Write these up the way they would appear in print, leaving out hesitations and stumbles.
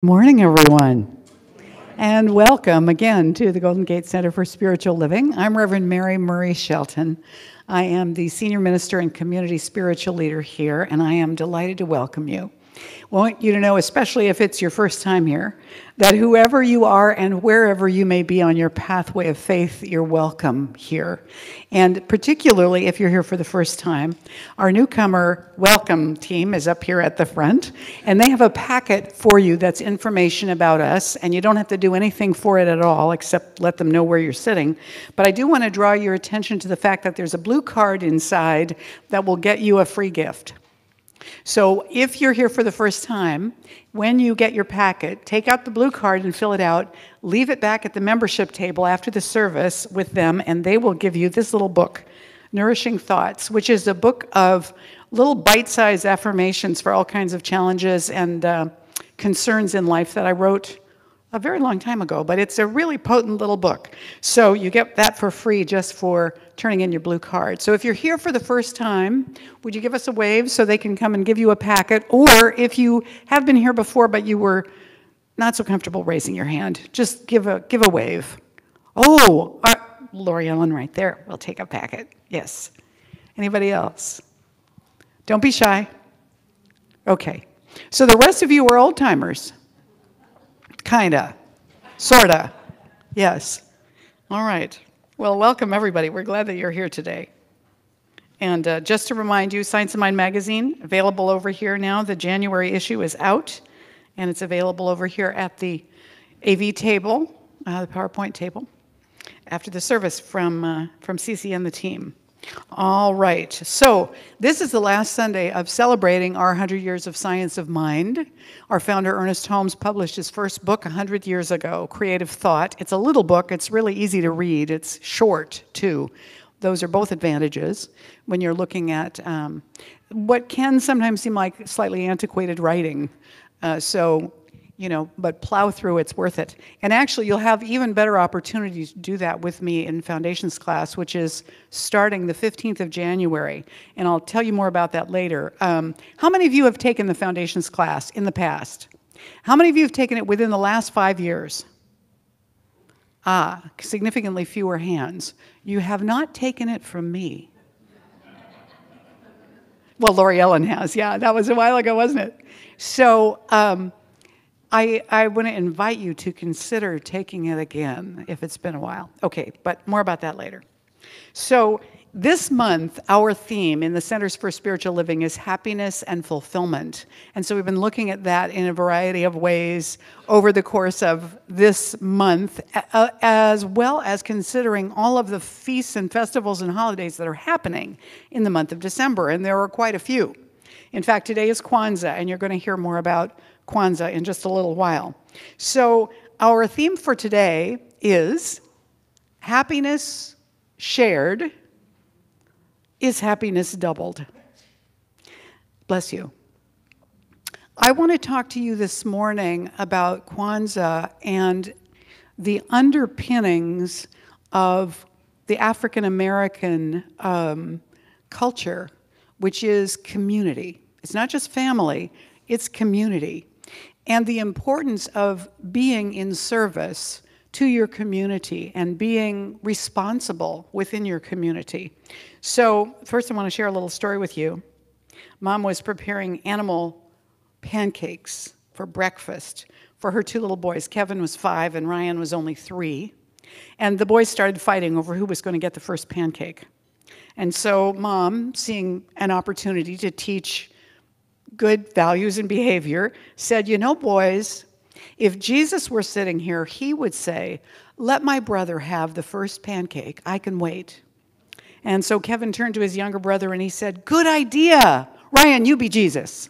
Morning, everyone, and welcome again to the Golden Gate Center for Spiritual Living. I'm Reverend Mary Shelton. I am the Senior Minister and Community Spiritual Leader here, and I am delighted to welcome you. I want you to know, especially if it's your first time here, that whoever you are and wherever you may be on your pathway of faith, you're welcome here. And particularly if you're here for the first time, our newcomer welcome team is up here at the front, and they have a packet for you that's information about us, and you don't have to do anything for it at all except let them know where you're sitting. But I do want to draw your attention to the fact that there's a blue card inside that will get you a free gift. So if you're here for the first time, when you get your packet, take out the blue card and fill it out, leave it back at the membership table after the service with them, and they will give you this little book, Nourishing Thoughts, which is a book of little bite-sized affirmations for all kinds of challenges and concerns in life that I wrote a very long time ago, but it's a really potent little book. So you get that for free just for turning in your blue card. So if you're here for the first time, would you give us a wave so they can come and give you a packet? Or if you have been here before but you were not so comfortable raising your hand, just give a wave. Oh, Lori Ellen right there. We'll take a packet. Yes. Anybody else? Don't be shy. Okay. So the rest of you are old timers. Kinda, sorta, yes. All right. Well, welcome everybody. We're glad that you're here today. And just to remind you, Science of Mind magazine, available over here now. The January issue is out, and it's available over here at the AV table, the PowerPoint table, after the service from Ceci and the team. All right, so this is the last Sunday of celebrating our 100 years of Science of Mind. Our founder, Ernest Holmes, published his first book 100 years ago, Creative Thought. It's a little book. It's really easy to read. It's short, too. Those are both advantages when you're looking at what can sometimes seem like slightly antiquated writing. But plow through, it's worth it. And actually, you'll have even better opportunities to do that with me in Foundations class, which is starting the 15th of January. And I'll tell you more about that later. How many of you have taken the Foundations class in the past? How many of you have taken it within the last 5 years? Significantly fewer hands. You have not taken it from me. Well, Lori Ellen has. Yeah, that was a while ago, wasn't it? So, I want to invite you to consider taking it again if it's been a while. Okay, but more about that later. So this month, our theme in the Centers for Spiritual Living is happiness and fulfillment. And so we've been looking at that in a variety of ways over the course of this month, as well as considering all of the feasts and festivals and holidays that are happening in the month of December, and there are quite a few. In fact, today is Kwanzaa, and you're going to hear more about Kwanzaa in just a little while. So our theme for today is happiness shared is happiness doubled. Bless you. I want to talk to you this morning about Kwanzaa and the underpinnings of the African American culture, which is community. It's not just family, it's community. And the importance of being in service to your community and being responsible within your community. So first I want to share a little story with you. Mom was preparing animal pancakes for breakfast for her two little boys. Kevin was 5 and Ryan was only 3. And the boys started fighting over who was going to get the first pancake. And so Mom, seeing an opportunity to teach good values and behavior, said, you know, boys, if Jesus were sitting here, he would say, let my brother have the first pancake. I can wait. And so Kevin turned to his younger brother and he said, good idea. Ryan, you be Jesus.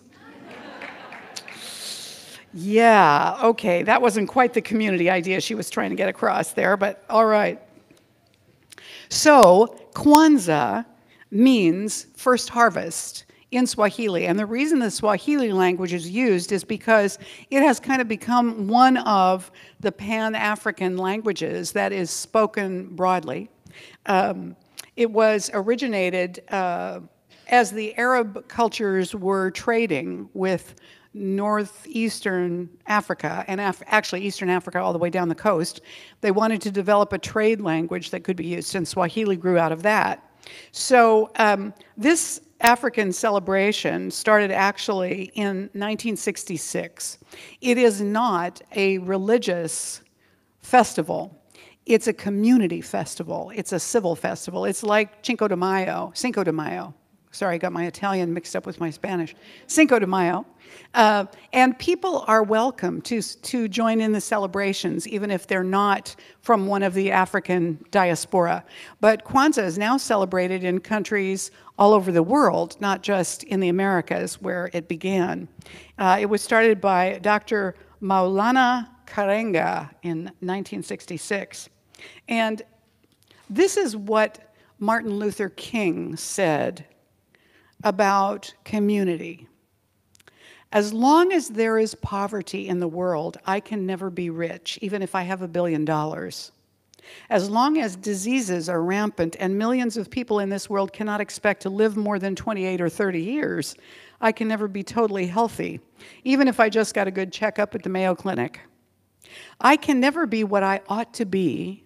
Yeah, okay, that wasn't quite the community idea she was trying to get across there, but all right. So Kwanzaa means first harvest in Swahili. And the reason the Swahili language is used is because it has kind of become one of the Pan-African languages that is spoken broadly. It was originated as the Arab cultures were trading with northeastern Africa, and actually Eastern Africa all the way down the coast. They wanted to develop a trade language that could be used, and Swahili grew out of that. So this African celebration started actually in 1966. It is not a religious festival. It's a community festival. It's a civil festival. It's like Cinco de Mayo. Sorry, I got my Italian mixed up with my Spanish. Cinco de Mayo. And people are welcome to join in the celebrations, even if they're not from one of the African diaspora. But Kwanzaa is now celebrated in countries all over the world, not just in the Americas, where it began. It was started by Dr. Maulana Karenga in 1966. And this is what Martin Luther King said about community. As long as there is poverty in the world, I can never be rich, even if I have $1 billion. As long as diseases are rampant and millions of people in this world cannot expect to live more than 28 or 30 years, I can never be totally healthy, even if I just got a good checkup at the Mayo Clinic. I can never be what I ought to be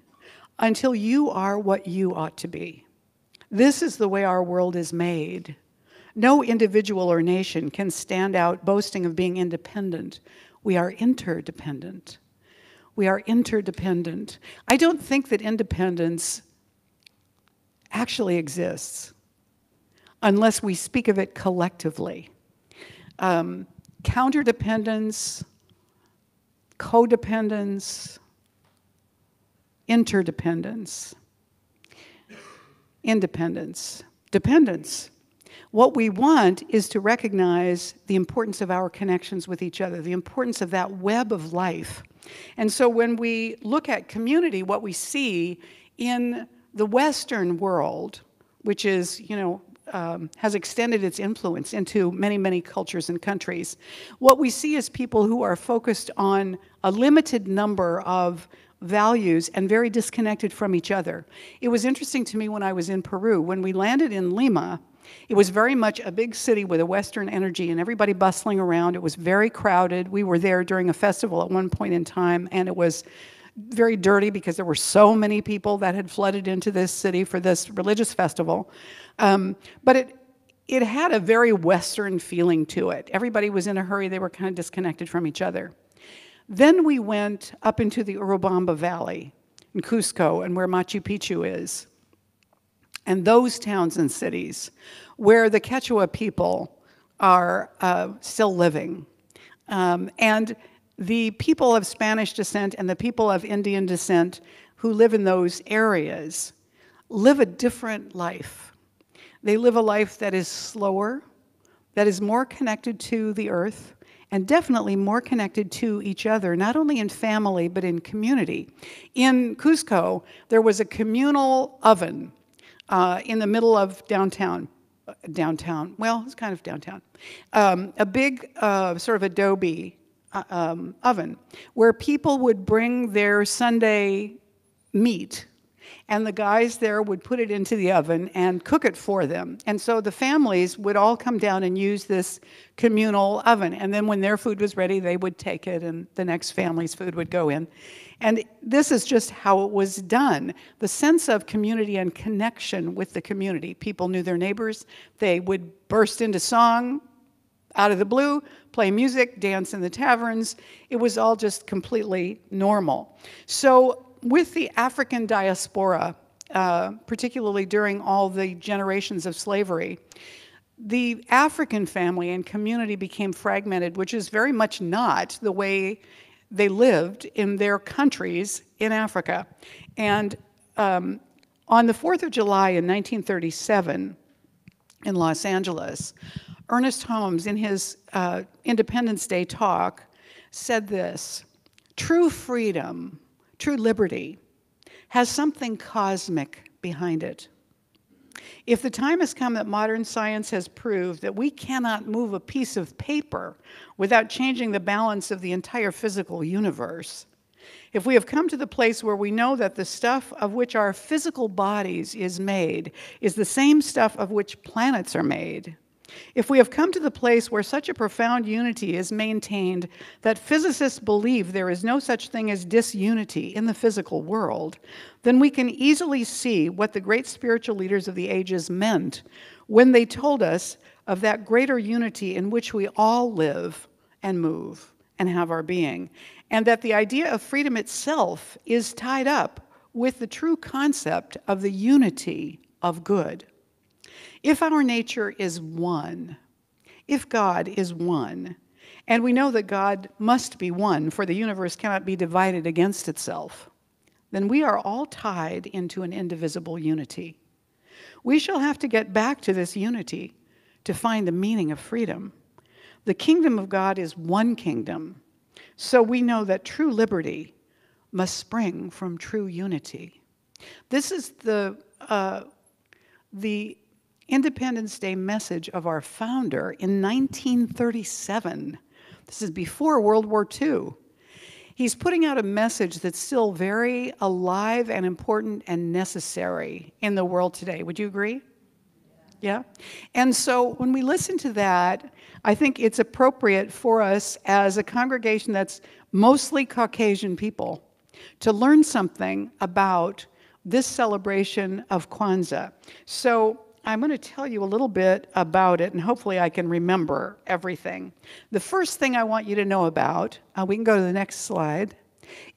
until you are what you ought to be. This is the way our world is made. No individual or nation can stand out boasting of being independent. We are interdependent. We are interdependent. I don't think that independence actually exists unless we speak of it collectively. Counterdependence, codependence, interdependence, independence, dependence. What we want is to recognize the importance of our connections with each other, the importance of that web of life. And so when we look at community, what we see in the Western world, which is, has extended its influence into many, many cultures and countries, what we see is people who are focused on a limited number of values and very disconnected from each other. It was interesting to me when I was in Peru. When we landed in Lima, it was very much a big city with a Western energy and everybody bustling around. It was very crowded. We were there during a festival at one point in time, and it was very dirty because there were so many people that had flooded into this city for this religious festival. But it had a very Western feeling to it. Everybody was in a hurry. They were kind of disconnected from each other. Then we went up into the Urubamba Valley in Cusco and where Machu Picchu is, and those towns and cities where the Quechua people are still living. And the people of Spanish descent and the people of Indian descent who live in those areas live a different life. They live a life that is slower, that is more connected to the earth, and definitely more connected to each other, not only in family, but in community. In Cusco, there was a communal oven in the middle of downtown. Well, it's kind of downtown. A big sort of adobe oven where people would bring their Sunday meat, and the guys there would put it into the oven and cook it for them. And so the families would all come down and use this communal oven. And then when their food was ready, they would take it and the next family's food would go in. And this is just how it was done. The sense of community and connection with the community. People knew their neighbors. They would burst into song out of the blue, play music, dance in the taverns. It was all just completely normal. So with the African diaspora, particularly during all the generations of slavery, the African family and community became fragmented, which is very much not the way they lived in their countries in Africa. And on the 4th of July in 1937 in Los Angeles, Ernest Holmes, in his Independence Day talk, said this: "True freedom, true liberty, has something cosmic behind it. If the time has come that modern science has proved that we cannot move a piece of paper without changing the balance of the entire physical universe, if we have come to the place where we know that the stuff of which our physical bodies is made is the same stuff of which planets are made, If we have come to the place where such a profound unity is maintained that physicists believe there is no such thing as disunity in the physical world, then we can easily see what the great spiritual leaders of the ages meant when they told us of that greater unity in which we all live and move and have our being, and that the idea of freedom itself is tied up with the true concept of the unity of good. If our nature is one, if God is one, and we know that God must be one, for the universe cannot be divided against itself, then we are all tied into an indivisible unity. We shall have to get back to this unity to find the meaning of freedom. The kingdom of God is one kingdom, so we know that true liberty must spring from true unity. This is the Independence Day message of our founder in 1937. This is before World War II. He's putting out a message that's still very alive and important and necessary in the world today. Would you agree? Yeah? And so when we listen to that, I think it's appropriate for us as a congregation that's mostly Caucasian people to learn something about this celebration of Kwanzaa. So I'm going to tell you a little bit about it, and hopefully I can remember everything. The first thing I want you to know about, we can go to the next slide,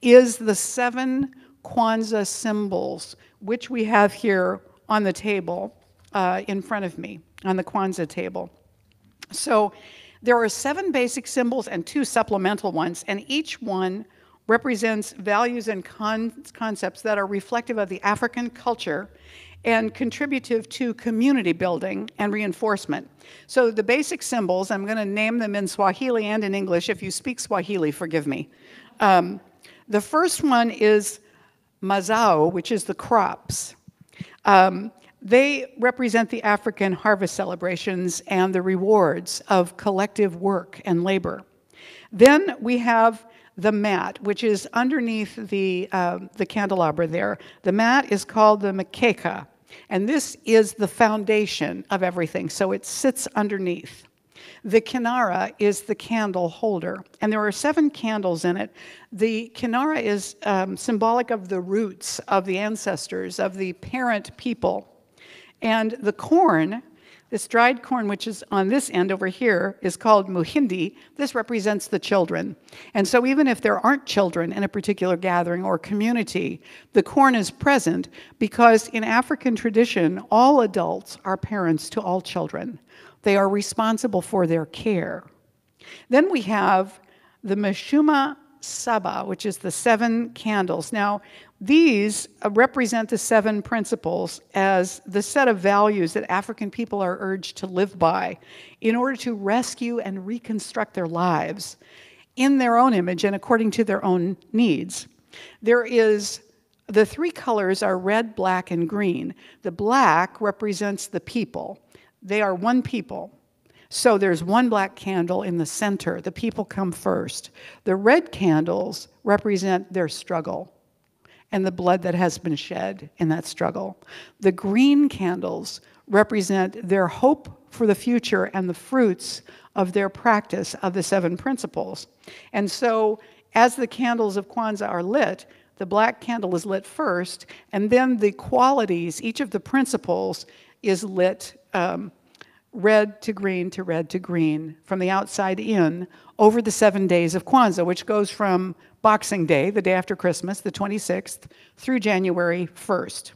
is the 7 Kwanzaa symbols, which we have here on the table in front of me, on the Kwanzaa table. So there are 7 basic symbols and 2 supplemental ones, and each one represents values and concepts that are reflective of the African culture and contributive to community building and reinforcement. So the basic symbols, I'm going to name them in Swahili and in English. If you speak Swahili, forgive me. The first one is mazao, which is the crops. They represent the African harvest celebrations and the rewards of collective work and labor. Then we have the mat, which is underneath the candelabra there. The mat is called the mkeka, and this is the foundation of everything, so it sits underneath. The kinara is the candle holder, and there are 7 candles in it. The kinara is symbolic of the roots of the ancestors, of the parent people. And the corn, this dried corn, which is on this end over here, is called muhindi. This represents the children. And so even if there aren't children in a particular gathering or community, the corn is present because in African tradition, all adults are parents to all children. They are responsible for their care. Then we have the Mashuma Saba, which is the 7 candles. Now, these represent the 7 principles as the set of values that African people are urged to live by in order to rescue and reconstruct their lives in their own image and according to their own needs. The 3 colors are red, black, and green. The black represents the people. They are one people. So there's 1 black candle in the center. The people come first. The red candles represent their struggle and the blood that has been shed in that struggle. The green candles represent their hope for the future and the fruits of their practice of the 7 principles. And so as the candles of Kwanzaa are lit, the black candle is lit first, and then the qualities, each of the principles is lit red to green to red to green from the outside in over the 7 days of Kwanzaa, which goes from Boxing Day, the day after Christmas, the 26th, through January 1st.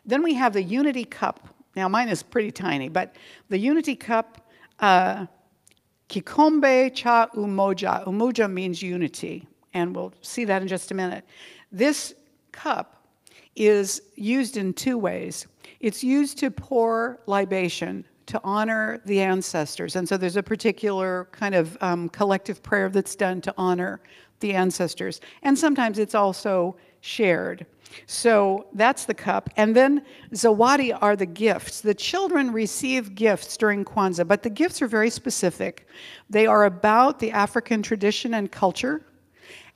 Then we have the Unity Cup. Now, mine is pretty tiny, but the Unity Cup, Kikombe cha Umoja. Umoja means unity, and we'll see that in just a minute. This cup is used in 2 ways. It's used to pour libation to honor the ancestors. And so there's a particular kind of collective prayer that's done to honor the ancestors. And sometimes it's also shared. So that's the cup. And then zawadi are the gifts. The children receive gifts during Kwanzaa, but the gifts are very specific. They are about the African tradition and culture,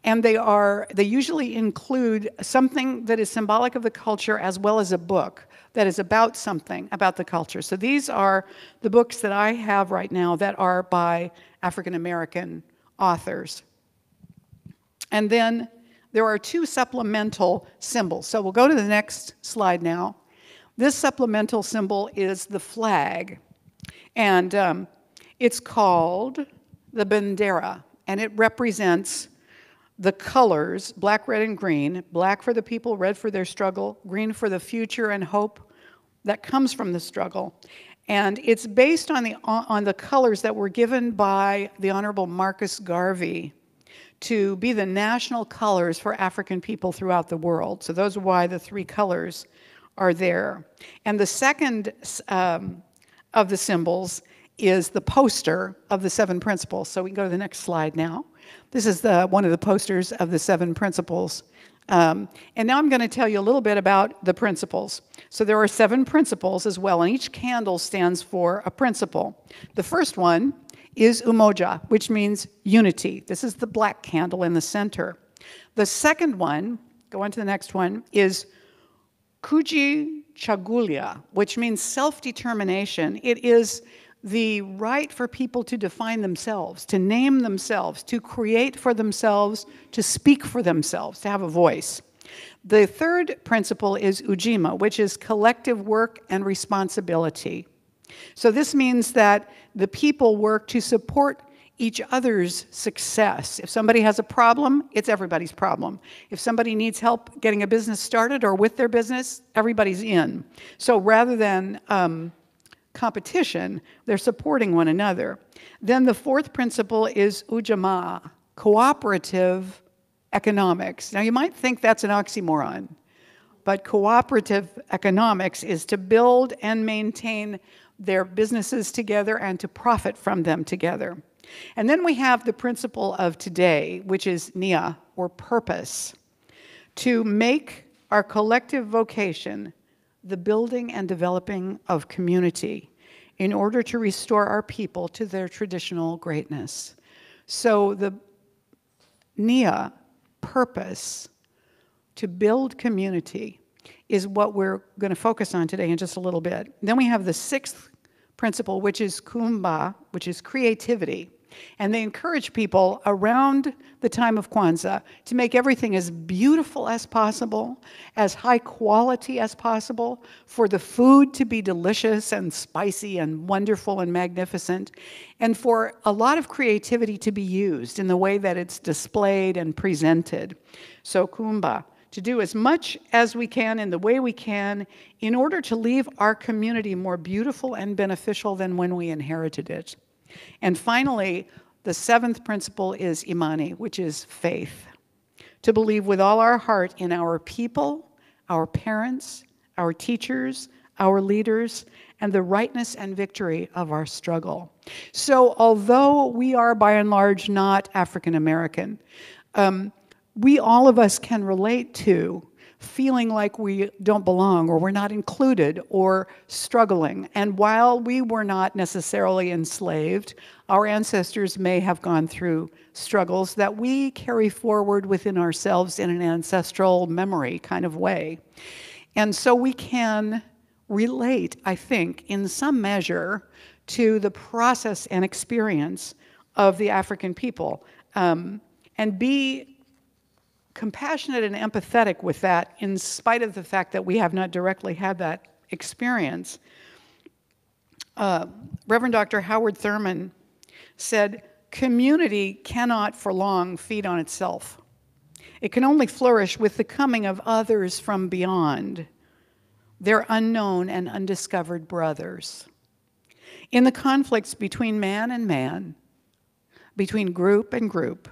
And they usually include something that is symbolic of the culture as well as a book that is about something about the culture. So these are the books that I have right now that are by African American authors. And then there are 2 supplemental symbols. So we'll go to the next slide now. This supplemental symbol is the flag. And it's called the Madera, and it represents the colors, black, red, and green, black for the people, red for their struggle, green for the future and hope that comes from the struggle. And it's based on the colors that were given by the Honorable Marcus Garvey to be the national colors for African people throughout the world. So those are why the 3 colors are there. And the second of the symbols is the poster of the 7 principles. So we can go to the next slide now. This is one of the posters of the 7 principles. And now I'm going to tell you a little bit about the principles. So there are 7 principles as well, and each candle stands for a principle. The first one is umoja, which means unity. This is the black candle in the center. The second one, go on to the next one, is kujichagulia, which means self-determination. It is the right for people to define themselves, to name themselves, to create for themselves, to speak for themselves, to have a voice. The third principle is ujima, which is collective work and responsibility. So this means that the people work to support each other's success. If somebody has a problem, it's everybody's problem. If somebody needs help getting a business started or with their business, everybody's in. So rather than competition, they're supporting one another. Then the fourth principle is ujamaa, cooperative economics. Now you might think that's an oxymoron, but cooperative economics is to build and maintain their businesses together and to profit from them together. And then we have the principle of today, which is nia, or purpose, to make our collective vocation the building and developing of community in order to restore our people to their traditional greatness. So the nia, purpose, to build community, is what we're going to focus on today in just a little bit. Then we have the sixth principle, which is kumba, which is creativity. And they encourage people around the time of Kwanzaa to make everything as beautiful as possible, as high quality as possible, for the food to be delicious and spicy and wonderful and magnificent, and for a lot of creativity to be used in the way that it's displayed and presented. So kumba, to do as much as we can in the way we can in order to leave our community more beautiful and beneficial than when we inherited it. And finally, the seventh principle is imani, which is faith. To believe with all our heart in our people, our parents, our teachers, our leaders, and the rightness and victory of our struggle. So although we are by and large not African American, we all of us can relate to feeling like we don't belong or we're not included or struggling. And while we were not necessarily enslaved, our ancestors may have gone through struggles that we carry forward within ourselves in an ancestral memory kind of way. And so we can relate, I think, in some measure to the process and experience of the African people, and be compassionate and empathetic with that in spite of the fact that we have not directly had that experience. Reverend Dr. Howard Thurman said, "Community cannot for long feed on itself. It can only flourish with the coming of others from beyond, their unknown and undiscovered brothers. In the conflicts between man and man, between group and group,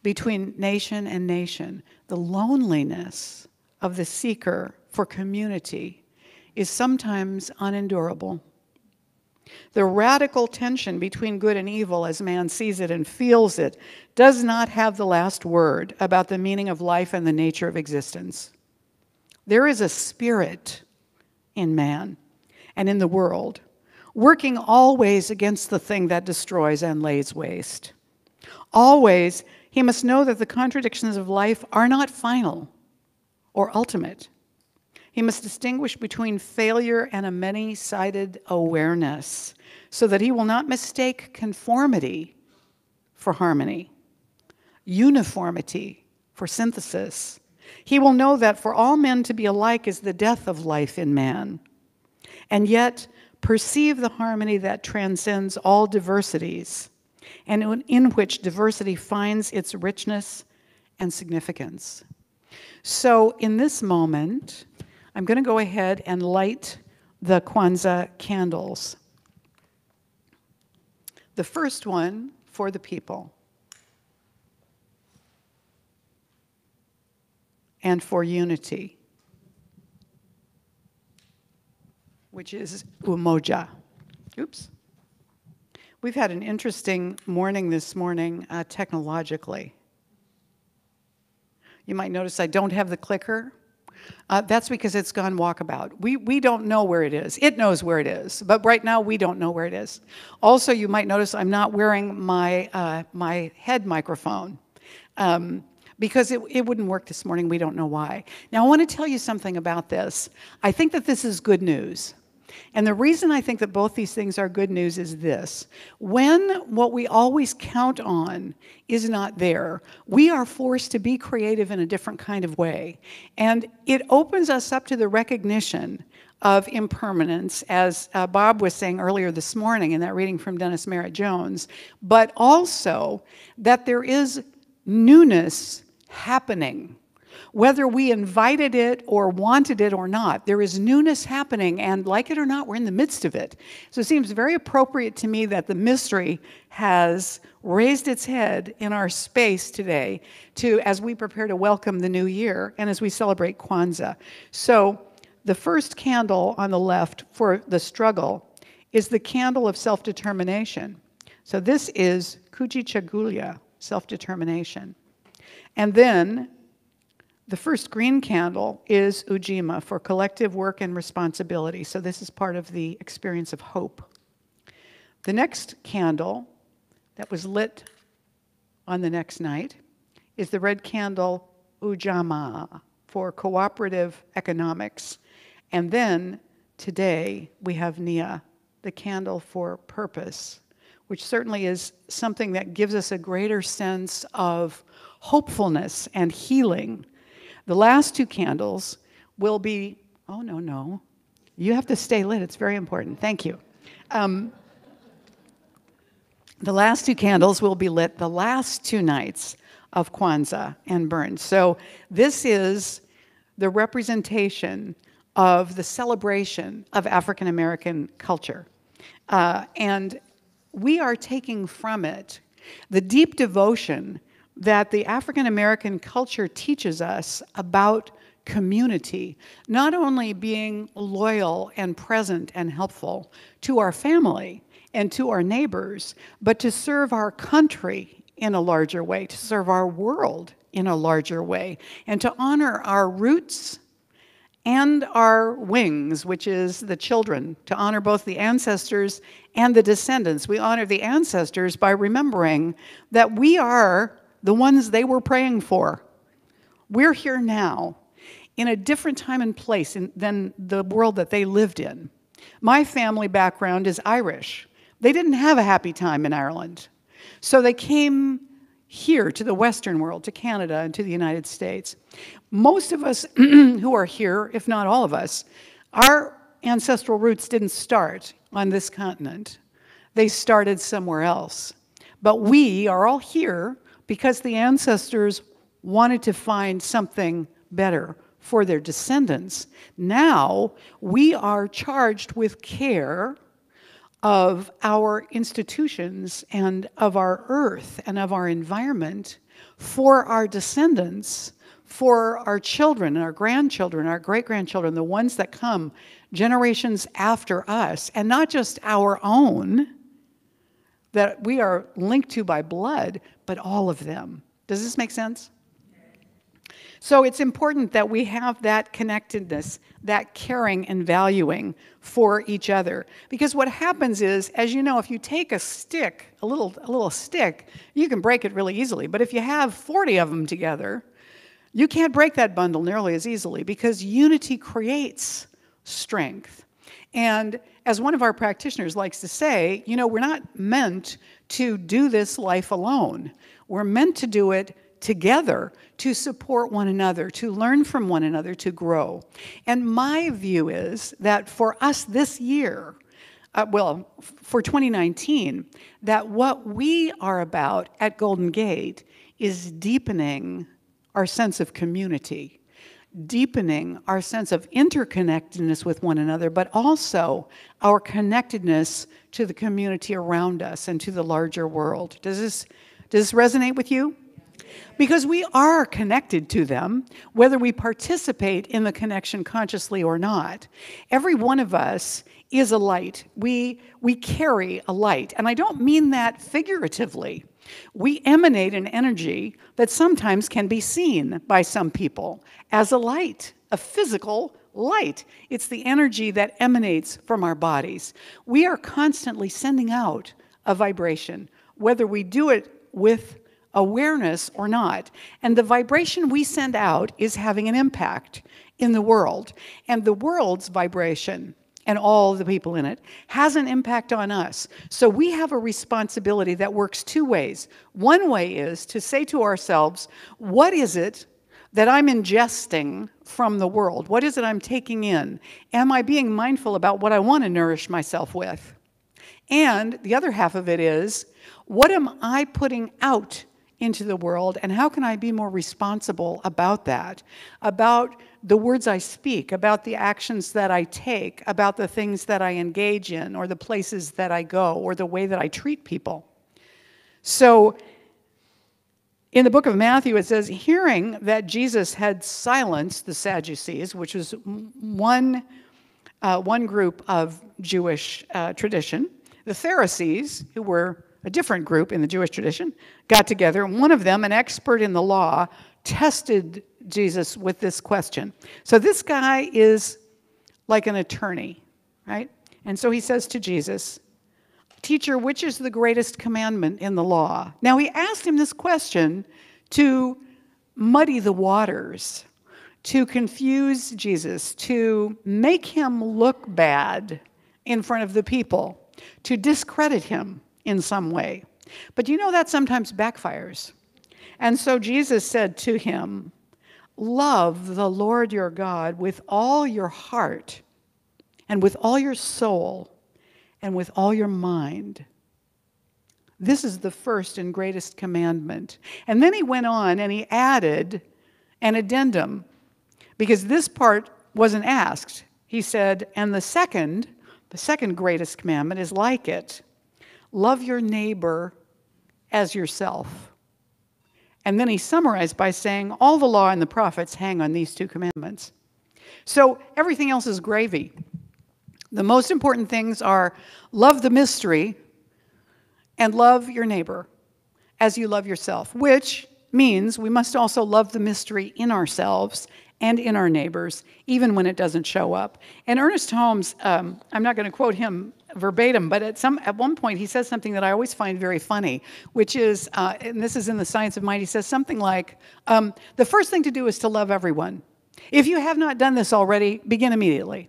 between nation and nation, the loneliness of the seeker for community is sometimes unendurable. The radical tension between good and evil as man sees it and feels it does not have the last word about the meaning of life and the nature of existence. There is a spirit in man and in the world, working always against the thing that destroys and lays waste. Always, he must know that the contradictions of life are not final or ultimate. He must distinguish between failure and a many-sided awareness so that he will not mistake conformity for harmony, uniformity for synthesis. He will know that for all men to be alike is the death of life in man, and yet perceive the harmony that transcends all diversities and in which diversity finds its richness and significance. So in this moment, I'm going to go ahead and light the Kwanzaa candles. The first one for the people and for unity, which is umoja. Oops. We've had an interesting morning this morning technologically. You might notice I don't have the clicker. That's because it's gone walkabout. We don't know where it is. It knows where it is, but right now we don't know where it is. Also, you might notice I'm not wearing my, my head microphone because it wouldn't work this morning. We don't know why. Now, I want to tell you something about this. I think that this is good news. And the reason I think that both these things are good news is this. When what we always count on is not there, we are forced to be creative in a different kind of way. And it opens us up to the recognition of impermanence, as Bob was saying earlier this morning in that reading from Dennis Merritt Jones, but also that there is newness happening. Whether we invited it or wanted it or not, there is newness happening, and like it or not, we're in the midst of it. So it seems very appropriate to me that the mystery has raised its head in our space today as we prepare to welcome the new year and as we celebrate Kwanzaa. So the first candle on the left for the struggle is the candle of self-determination. So this is Kujichagulia, self-determination. And then the first green candle is Ujima, for collective work and responsibility. So this is part of the experience of hope. The next candle that was lit on the next night is the red candle Ujama, for cooperative economics. And then today we have Nia, the candle for purpose, which certainly is something that gives us a greater sense of hopefulness and healing. The last two candles will be, oh, no. You have to stay lit. It's very important. Thank you. The last two candles will be lit the last two nights of Kwanzaa and burned. So this is the representation of the celebration of African American culture. And we are taking from it the deep devotion that the African American culture teaches us about community, not only being loyal and present and helpful to our family and to our neighbors, but to serve our country in a larger way, to serve our world in a larger way, and to honor our roots and our wings, which is the children, to honor both the ancestors and the descendants. We honor the ancestors by remembering that we are the ones they were praying for. We're here now in a different time and place than the world that they lived in. My family background is Irish. They didn't have a happy time in Ireland. So they came here to the Western world, to Canada and to the United States. Most of us who are here, if not all of us, our ancestral roots didn't start on this continent. They started somewhere else. But we are all here because the ancestors wanted to find something better for their descendants. Now, we are charged with care of our institutions and of our earth and of our environment for our descendants, for our children and our grandchildren, our great-grandchildren, the ones that come generations after us, and not just our own, that we are linked to by blood, but all of them. Does this make sense? So it's important that we have that connectedness, that caring and valuing for each other. Because what happens is, as you know, if you take a stick, a little stick, you can break it really easily. But if you have 40 of them together, you can't break that bundle nearly as easily, because unity creates strength. And as one of our practitioners likes to say, you know, we're not meant to do this life alone. We're meant to do it together, to support one another, to learn from one another, to grow. And my view is that for us this year, for 2019, that what we are about at Golden Gate is deepening our sense of community, deepening our sense of interconnectedness with one another, but also our connectedness to the community around us and to the larger world. Does this resonate with you? Because we are connected to them, whether we participate in the connection consciously or not. Every one of us is a light. We carry a light. And I don't mean that figuratively. We emanate an energy that sometimes can be seen by some people as a light, a physical light. It's the energy that emanates from our bodies. We are constantly sending out a vibration, whether we do it with awareness or not. And the vibration we send out is having an impact in the world. And the world's vibration, and all the people in it, has an impact on us. So we have a responsibility that works two ways. One way is to say to ourselves, what is it that I'm ingesting from the world? What is it I'm taking in? Am I being mindful about what I want to nourish myself with? And the other half of it is, what am I putting out into the world, and how can I be more responsible about that, about the words I speak, about the actions that I take, about the things that I engage in, or the places that I go, or the way that I treat people. So in the book of Matthew, it says, hearing that Jesus had silenced the Sadducees, which was one group of Jewish tradition, the Pharisees, who were a different group in the Jewish tradition, got together, and one of them, an expert in the law, tested Jesus with this question. So this guy is like an attorney, right? And so he says to Jesus, "Teacher, which is the greatest commandment in the law?" Now he asked him this question to muddy the waters, to confuse Jesus, to make him look bad in front of the people, to discredit him in some way. But you know that sometimes backfires. And so Jesus said to him, "Love the Lord your God with all your heart and with all your soul and with all your mind. This is the first and greatest commandment." And then he went on and he added an addendum, because this part wasn't asked. He said, and the second greatest commandment is like it. Love your neighbor as yourself. And then he summarized by saying, all the law and the prophets hang on these two commandments. So everything else is gravy. The most important things are love the mystery and love your neighbor as you love yourself, which means we must also love the mystery in ourselves and in our neighbors, even when it doesn't show up. And Ernest Holmes, I'm not going to quote him verbatim, but at one point he says something that I always find very funny, which is, and this is in The Science of Mind, he says something like, the first thing to do is to love everyone. If you have not done this already, begin immediately.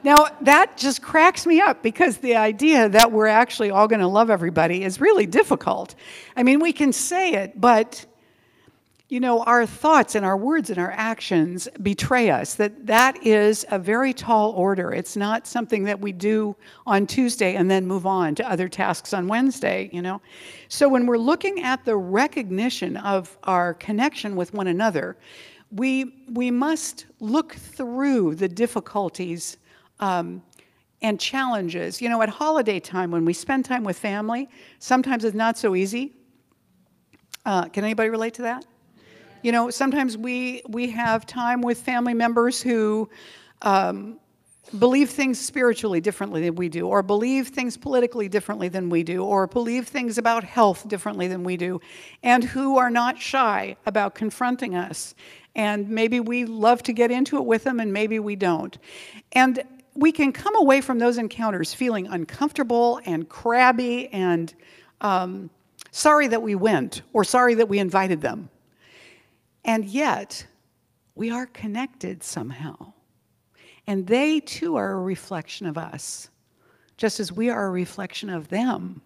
Now, that just cracks me up, because the idea that we're actually all going to love everybody is really difficult. I mean, we can say it, but you know, our thoughts and our words and our actions betray us. That is a very tall order. It's not something that we do on Tuesday and then move on to other tasks on Wednesday, you know. So when we're looking at the recognition of our connection with one another, we must look through the difficulties and challenges. You know, at holiday time, when we spend time with family, sometimes it's not so easy. Can anybody relate to that? You know, sometimes we have time with family members who believe things spiritually differently than we do, or believe things politically differently than we do, or believe things about health differently than we do, and who are not shy about confronting us And maybe we love to get into it with them, and maybe we don't. And we can come away from those encounters feeling uncomfortable and crabby and sorry that we went or sorry that we invited them. And yet, we are connected somehow. And they too are a reflection of us, just as we are a reflection of them.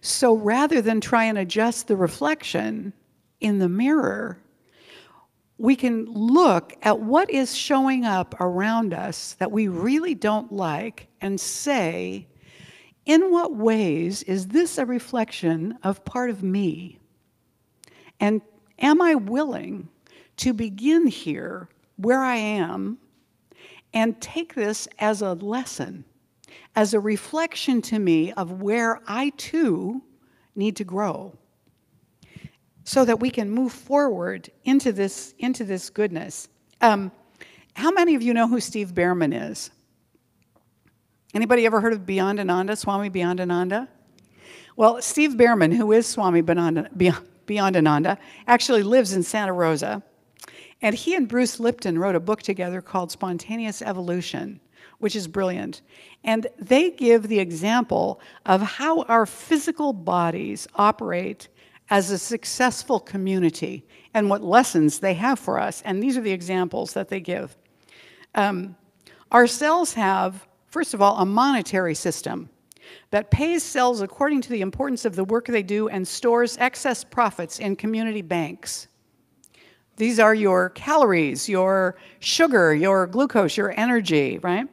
So rather than try and adjust the reflection in the mirror, we can look at what is showing up around us that we really don't like and say, in what ways is this a reflection of part of me? And am I willing to begin here where I am and take this as a lesson, as a reflection to me of where I too need to grow, so that we can move forward into this goodness. How many of you know who Steve Behrman is? Anybody ever heard of Beyond Ananda, Swami Beyond Ananda? Well, Steve Behrman, who is Swami Beyond Ananda, actually lives in Santa Rosa. And he and Bruce Lipton wrote a book together called Spontaneous Evolution, which is brilliant. And they give the example of how our physical bodies operate as a successful community and what lessons they have for us. And these are the examples that they give. Our cells have, first of all, a monetary system that pays cells according to the importance of the work they do and stores excess profits in community banks. These are your calories, your sugar, your glucose, your energy, right?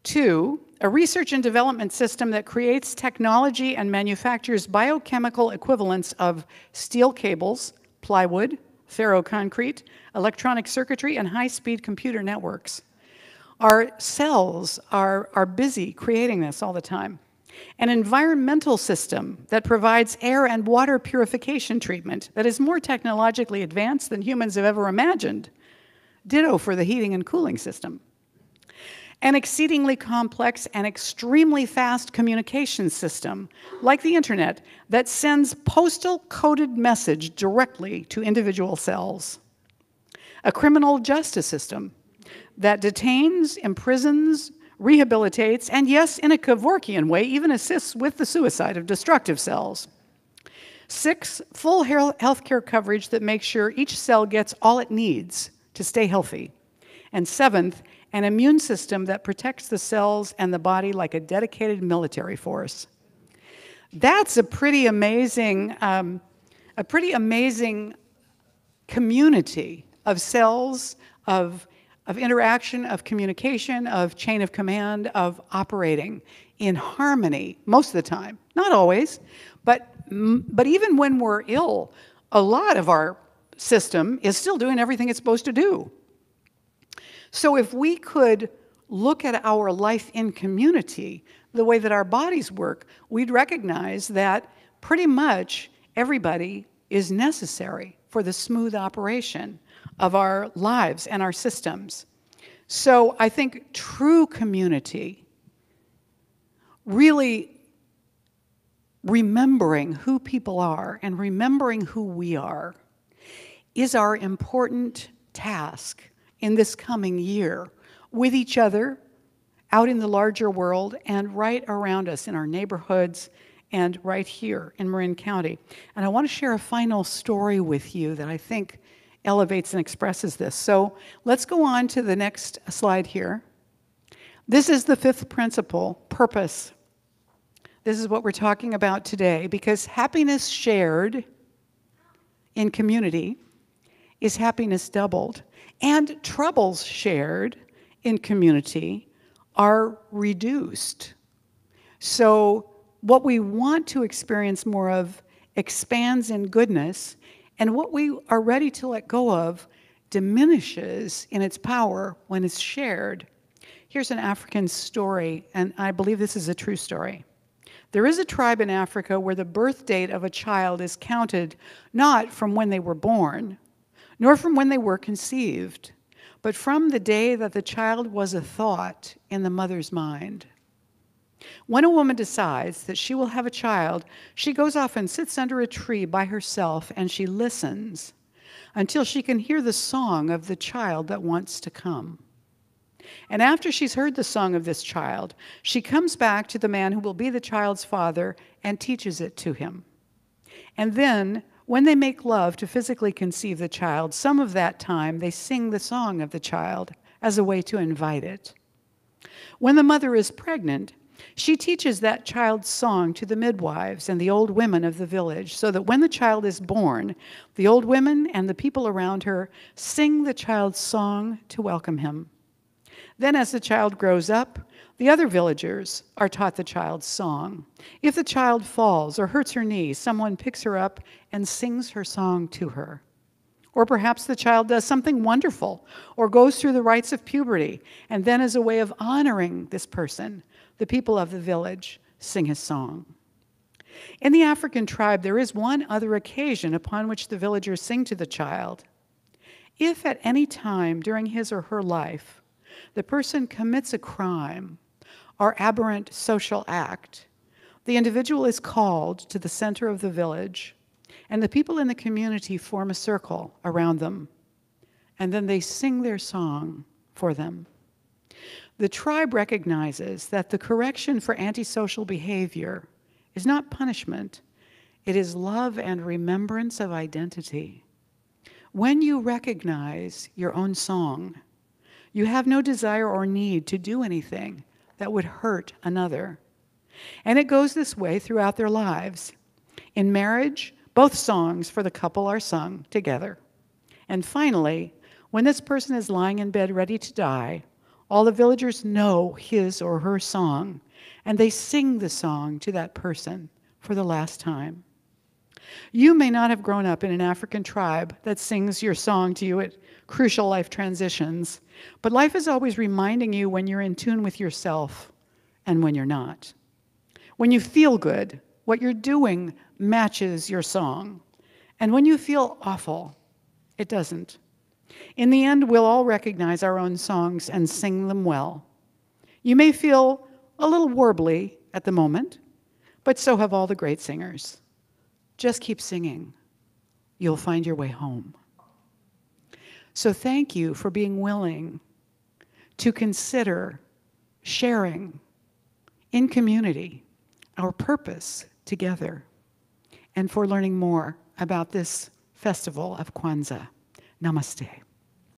2, a research and development system that creates technology and manufactures biochemical equivalents of steel cables, plywood, ferroconcrete, electronic circuitry, and high-speed computer networks. Our cells are busy creating this all the time. An environmental system that provides air and water purification treatment that is more technologically advanced than humans have ever imagined. Ditto for the heating and cooling system. An exceedingly complex and extremely fast communication system, like the internet, that sends postal coded message directly to individual cells. A criminal justice system that detains, imprisons, rehabilitates, and yes, in a Kevorkian way, even assists with the suicide of destructive cells. 6, full healthcare coverage that makes sure each cell gets all it needs to stay healthy. And 7th, an immune system that protects the cells and the body like a dedicated military force. That's a pretty amazing community of cells, of interaction, of communication, of chain of command, of operating in harmony most of the time. Not always, but even when we're ill, a lot of our system is still doing everything it's supposed to do. So if we could look at our life in community, the way that our bodies work, we'd recognize that pretty much everybody is necessary for the smooth operation of our lives and our systems. So I think true community, really remembering who people are and remembering who we are, is our important task in this coming year with each other, out in the larger world, and right around us in our neighborhoods and right here in Marin County. And I want to share a final story with you that I think elevates and expresses this. So let's go on to the next slide here. This is the 5th principle, purpose. This is what we're talking about today, because happiness shared in community is happiness doubled, and troubles shared in community are reduced. So what we want to experience more of expands in goodness, and what we are ready to let go of diminishes in its power when it's shared. Here's an African story, and I believe this is a true story. There is a tribe in Africa where the birth date of a child is counted not from when they were born, nor from when they were conceived, but from the day that the child was a thought in the mother's mind. When a woman decides that she will have a child, she goes off and sits under a tree by herself and she listens until she can hear the song of the child that wants to come. And after she's heard the song of this child, she comes back to the man who will be the child's father and teaches it to him. And then, when they make love to physically conceive the child, some of that time they sing the song of the child as a way to invite it. When the mother is pregnant, she teaches that child's song to the midwives and the old women of the village, so that when the child is born, the old women and the people around her sing the child's song to welcome him. Then as the child grows up, the other villagers are taught the child's song. If the child falls or hurts her knee, someone picks her up and sings her song to her. Or perhaps the child does something wonderful or goes through the rites of puberty, and then as a way of honoring this person, the people of the village sing his song. In the African tribe, there is one other occasion upon which the villagers sing to the child. If at any time during his or her life, the person commits a crime or aberrant social act, the individual is called to the center of the village, and the people in the community form a circle around them, and then they sing their song for them. The tribe recognizes that the correction for antisocial behavior is not punishment, it is love and remembrance of identity. When you recognize your own song, you have no desire or need to do anything that would hurt another. And it goes this way throughout their lives. In marriage, both songs for the couple are sung together. And finally, when this person is lying in bed ready to die, all the villagers know his or her song, and they sing the song to that person for the last time. You may not have grown up in an African tribe that sings your song to you at crucial life transitions, but life is always reminding you when you're in tune with yourself and when you're not. When you feel good, what you're doing matches your song. And when you feel awful, it doesn't. In the end, we'll all recognize our own songs and sing them well. You may feel a little warbly at the moment, but so have all the great singers. Just keep singing. You'll find your way home. So thank you for being willing to consider sharing in community our purpose together, and for learning more about this festival of Kwanzaa. Namaste.